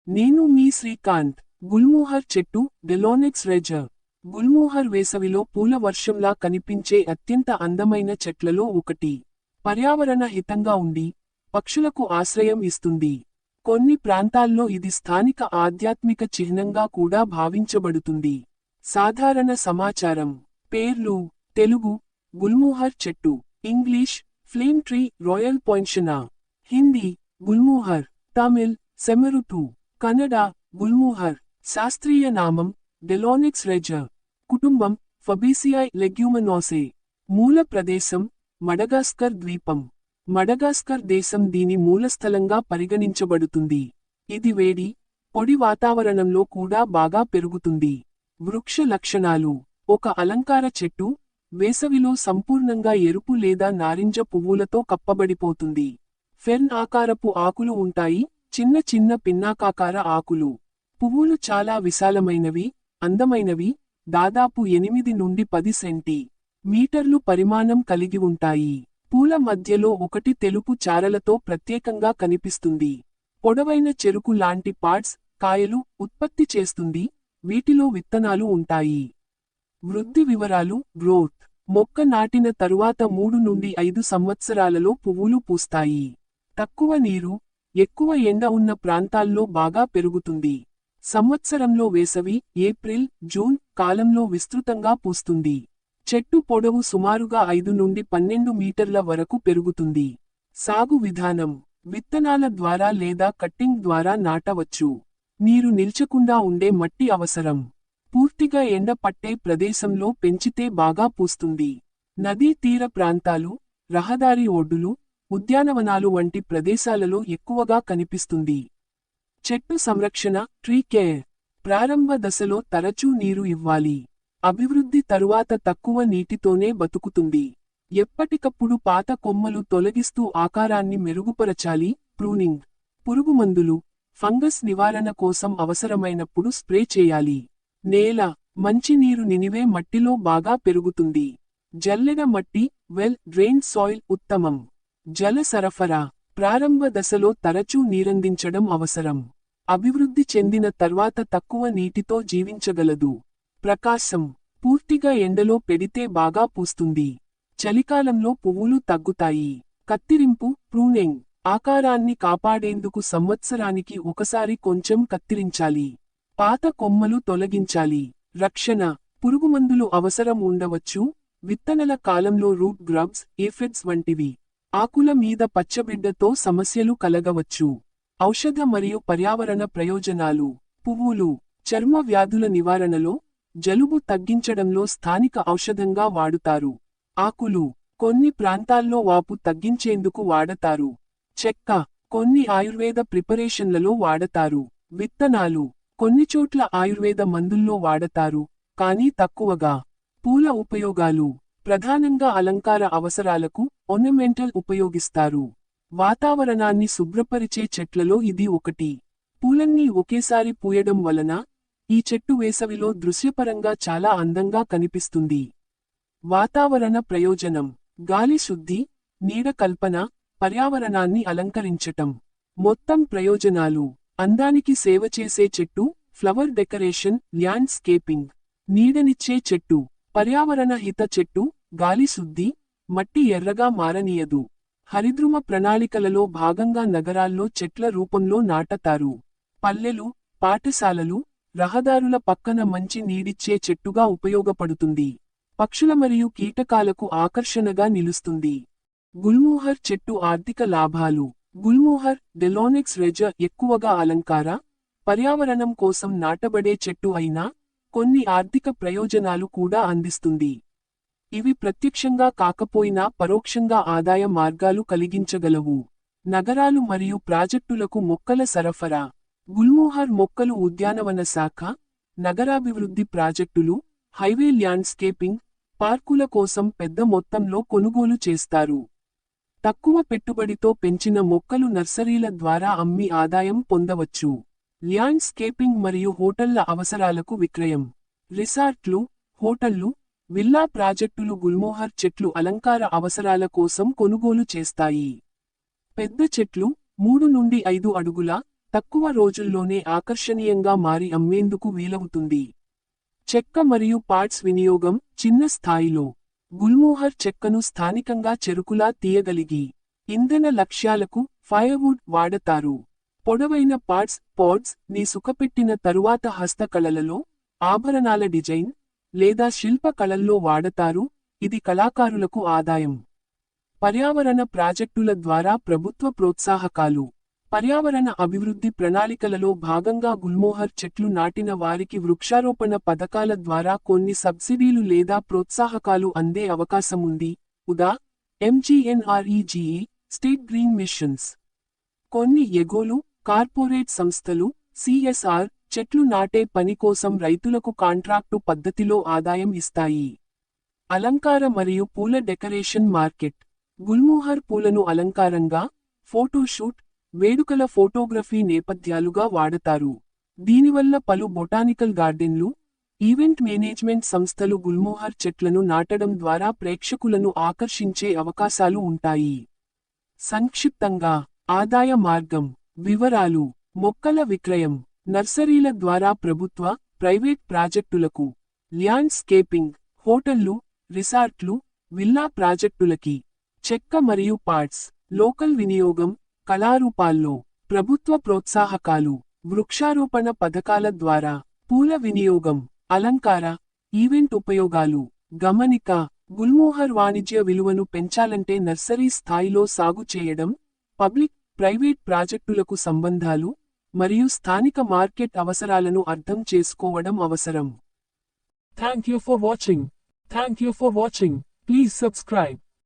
నేను మీ శ్రీకాంత్. గుల్మోహర్ చెట్టు, డెలోనిక్స్ రెజర్. గుల్మోహర్ వేసవిలో పూల వర్షంలా కనిపించే అత్యంత అందమైన చెట్లలో ఒకటి. పర్యావరణ హితంగా ఉండి, పక్షులకు ఆశ్రయం ఇస్తుంది. కొన్ని ప్రాంతాల్లో ఇది స్థానిక ఆధ్యాత్మిక చిహ్నంగా కూడా భావించబడుతుంది. సాధారణ సమాచారం. పేర్లు. తెలుగు గుల్మోహర్ చెట్టు. English flame tree royal poinciana. Hindi gulmohar. Tamil సెమరుతు. కన్నడ గుల్మోహర్. శాస్త్రీయ నామం డెలోనిక్స్ రెజర్. కుటుంబం ఫబేసియాయ్ లెగ్యూమినోసే. మూల ప్రదేశం మడగాస్కర్ ద్వీపం. మడగాస్కర్ దేశం దీని మూలస్థలంగా పరిగణించబడుతుంది. ఇది వేడి, పొడి వాతావరణంలో కూడా బాగా పెరుగుతుంది. వృక్ష లక్షణాలు. ఒక అలంకార చెట్టు, వేసవిలో సంపూర్ణంగా ఎరుపు లేదా నారింజ పువ్వులతో కప్పబడిపోతుంది. ఫెర్న్ ఆకారపు ఆకులు ఉంటాయి, చిన్న చిన్న పిన్నాకాకార ఆకులు. పువ్వులు చాలా విశాలమైనవి, అందమైనవి, దాదాపు 8 నుండి 10 సెంటీమీటర్లు పరిమాణం కలిగి ఉంటాయి. పూల మధ్యలో ఒకటి తెలుపు చారలతో ప్రత్యేకంగా కనిపిస్తుంది. పొడవైన చెరుకు లాంటి పాడ్స్, కాయలు ఉత్పత్తి చేస్తుంది, వీటిలో విత్తనాలు ఉంటాయి. వృద్ధి వివరాలు. గ్రోత్. మొక్క నాటిన తరువాత 3 నుండి 5 సంవత్సరాలలో పువ్వులు పూస్తాయి. తక్కువ నీరు, ఎక్కువ ఎండ ఉన్న ప్రాంతాల్లో బాగా పెరుగుతుంది. సంవత్సరంలో వేసవి, ఏప్రిల్, జూన్ కాలంలో విస్తృతంగా పూస్తుంది. చెట్టు పొడవు సుమారుగా 5 నుండి 12 మీటర్ల వరకు పెరుగుతుంది. సాగు విధానం. విత్తనాల ద్వారా లేదా కట్టింగ్ ద్వారా నాటవచ్చు. నీరు నిల్చకుండా ఉండే మట్టి అవసరం. పూర్తిగా ఎండ పట్టే ప్రదేశంలో పెంచితే బాగా పూస్తుంది. నదీ తీర ప్రాంతాలు, రహదారి ఒడ్డులు, ఉద్యానవనాలు వంటి ప్రదేశాలలో ఎక్కువగా కనిపిస్తుంది. చెట్టు సంరక్షణ. Tree care. ప్రారంభ దశలో తరచూ నీరు ఇవ్వాలి. అభివృద్ధి తరువాత తక్కువ నీటితోనే బతుకుతుంది. ఎప్పటికప్పుడు పాత కొమ్మలు తొలగిస్తూ ఆకారాన్ని మెరుగుపరచాలి. ప్రూనింగ్. పురుగుమందులు, ఫంగస్ నివారణ కోసం అవసరమైనప్పుడు స్ప్రే చేయాలి. నేల. మంచినీరు నినివే మట్టిలో బాగా పెరుగుతుంది. జల్లెడ మట్టి, వెల్ డ్రైన్డ్ సాయిల్ ఉత్తమం. జల సరఫరా. ప్రారంభ దశలో తరచూ నీరందించడం అవసరం. అభివృద్ధి చెందిన తర్వాత తక్కువ నీటితో జీవించగలదు. ప్రకాశం. పూర్తిగా ఎండలో పెడితే బాగా పూస్తుంది. చలికాలంలో పువ్వులు తగ్గుతాయి. కత్తిరింపు. ప్రూనింగ్. ఆకారాన్ని కాపాడేందుకు సంవత్సరానికి ఒకసారి కొంచెం కత్తిరించాలి. పాత కొమ్మలు తొలగించాలి. రక్షణ. పురుగుమందులు అవసరం ఉండవచ్చు. విత్తనల కాలంలో రూట్ గ్రబ్స్, ఏఫిడ్స్ వంటివి. ఆకుల మీద పచ్చబిడ్డతో సమస్యలు కలగవచ్చు. ఔషధ మరియు పర్యావరణ ప్రయోజనాలు. పువ్వులు చర్మ వ్యాధుల నివారణలో, జలుబు తగ్గించడంలో స్థానిక ఔషధంగా వాడుతారు. ఆకులు కొన్ని ప్రాంతాల్లో వాపు తగ్గించేందుకు వాడతారు. చెక్క కొన్ని ఆయుర్వేద ప్రిపరేషన్లలో వాడతారు. విత్తనాలు కొన్నిచోట్ల ఆయుర్వేద మందుల్లో వాడతారు, కానీ తక్కువగా. పూల ఉపయోగాలు ప్రధానంగా అలంకార అవసరాలకు, ornamental ఉపయోగిస్తారు. వాతావరణాన్ని శుభ్రపరిచే చెట్లలో ఇది ఒకటి. పూలన్నీ ఒకేసారి పూయడం వలన ఈ చెట్టు వేసవిలో దృశ్యపరంగా చాలా అందంగా కనిపిస్తుంది. వాతావరణ ప్రయోజనం. గాలి శుద్ధి, నీడ కల్పన, పర్యావరణాన్ని అలంకరించటం. మొత్తం ప్రయోజనాలు. అందానికి సేవ చేసే చెట్టు, ఫ్లవర్ డెకరేషన్, ల్యాండ్స్కేపింగ్. నీడనిచ్చే చెట్టు, పర్యావరణ హిత చెట్టు, గాలి శుద్ధి, మట్టి ఎర్రగా మారనీయదు. హరిద్రుమ ప్రణాళికలలో భాగంగా నగరాల్లో చెట్ల రూపంలో నాటతారు. పల్లెలు, పాఠశాలలు, రహదారుల పక్కన మంచి నీడిచ్చే చెట్టుగా ఉపయోగపడుతుంది. పక్షుల మరియు కీటకాలకు ఆకర్షణగా నిలుస్తుంది. గుల్మోహర్ చెట్టు ఆర్థిక లాభాలు. గుల్మోహర్, డెలోనిక్స్ రెజర్ ఎక్కువగా అలంకార, పర్యావరణం కోసం నాటబడే చెట్టు అయినా, కొన్ని ఆర్థిక ప్రయోజనాలు కూడా అందిస్తుంది. ఇవి ప్రత్యక్షంగా కాకపోయినా పరోక్షంగా ఆదాయ మార్గాలు కలిగించగలవు. నగరాలు మరియు ప్రాజెక్టులకు మొక్కల సరఫరా. గుల్మోహర్ మొక్కలు ఉద్యానవన శాఖ, నగరాభివృద్ధి ప్రాజెక్టులు, హైవే ల్యాండ్స్కేపింగ్, పార్కుల కోసం పెద్ద మొత్తంలో కొనుగోలు చేస్తారు. తక్కువ పెట్టుబడితో పెంచిన మొక్కలు నర్సరీల ద్వారా అమ్మి ఆదాయం పొందవచ్చు. ల్యాండ్స్కేపింగ్ మరియు హోటళ్ల అవసరాలకు విక్రయం. రిసార్ట్లు, హోటళ్లు, విల్లా ప్రాజెక్టులు గుల్మోహర్ చెట్లు అలంకార అవసరాల కోసం కొనుగోలు చేస్తాయి. పెద్ద చెట్లు 3 నుండి 5 అడుగుల, తక్కువ రోజుల్లోనే ఆకర్షణీయంగా మారి అమ్మేందుకు వీలవుతుంది. చెక్క మరియు పార్ట్స్ వినియోగం చిన్న స్థాయిలో. గుల్మోహర్ చెక్కను స్థానికంగా చెరుకులా తీయగలిగి ఇంధన లక్ష్యాలకు ఫైర్వుడ్ వాడతారు. పొడవైన పాడ్స్ ని సుఖపెట్టిన తరువాత హస్తకళలలో, ఆభరణాల డిజైన్ లేదా శిల్ప కళల్లో వాడతారు. ఇది కళాకారులకు ఆదాయం. పర్యావరణ ప్రాజెక్టుల ద్వారా ప్రభుత్వ ప్రోత్సాహకాలు. పర్యావరణ అభివృద్ధి ప్రణాళికలలో భాగంగా గుల్మోహర్ చెట్లు నాటిన వారికి వృక్షారోపణ పథకాల ద్వారా కొన్ని సబ్సిడీలు లేదా ప్రోత్సాహకాలు అందే అవకాశముంది. ఉదా MGNREGE, స్టేట్ గ్రీన్ మిషన్స్. కొన్ని ఎగోలు, కార్పొరేట్ సంస్థలు CSR చెట్లు నాటే పని కోసం రైతులకు కాంట్రాక్టు పద్ధతిలో ఆదాయం ఇస్తాయి. అలంకార మరియు పూల డెకరేషన్ మార్కెట్. గుల్మోహర్ పూలను అలంకారంగా, ఫోటోషూట్, వేడుకల ఫోటోగ్రఫీ నేపథ్యాలుగా వాడతారు. దీనివల్ల పలు బొటానికల్ గార్డెన్లు, ఈవెంట్ మేనేజ్మెంట్ సంస్థలు గుల్మోహర్ చెట్లను నాటడం ద్వారా ప్రేక్షకులను ఆకర్షించే అవకాశాలు ఉంటాయి. సంక్షిప్తంగా, ఆదాయ మార్గం. వివరాలు. మొక్కల విక్రయం. నర్సరీల ద్వారా ప్రభుత్వ, ప్రైవేట్ ప్రాజెక్టులకు. ల్యాండ్స్కేపింగ్, హోటళ్లు, రిసార్ట్లు, విల్లా ప్రాజెక్టులకి. చెక్క మరియు పార్ట్స్, లోకల్ వినియోగం, కళారూపాల్లో. ప్రభుత్వ ప్రోత్సాహకాలు, వృక్షారోపణ పథకాల ద్వారా. పూల వినియోగం, అలంకార, ఈవెంట్ ఉపయోగాలు. గమనిక. గుల్మోహర్ వాణిజ్య విలువను పెంచాలంటే నర్సరీ స్థాయిలో సాగు చేయడం, పబ్లిక్, ప్రైవేట్ ప్రాజెక్టులకు సంబంధాలు, మరియు స్థానిక మార్కెట్ అవసరాలను అర్థం చేసుకోవడం అవసరం. Thank you for watching. Please subscribe.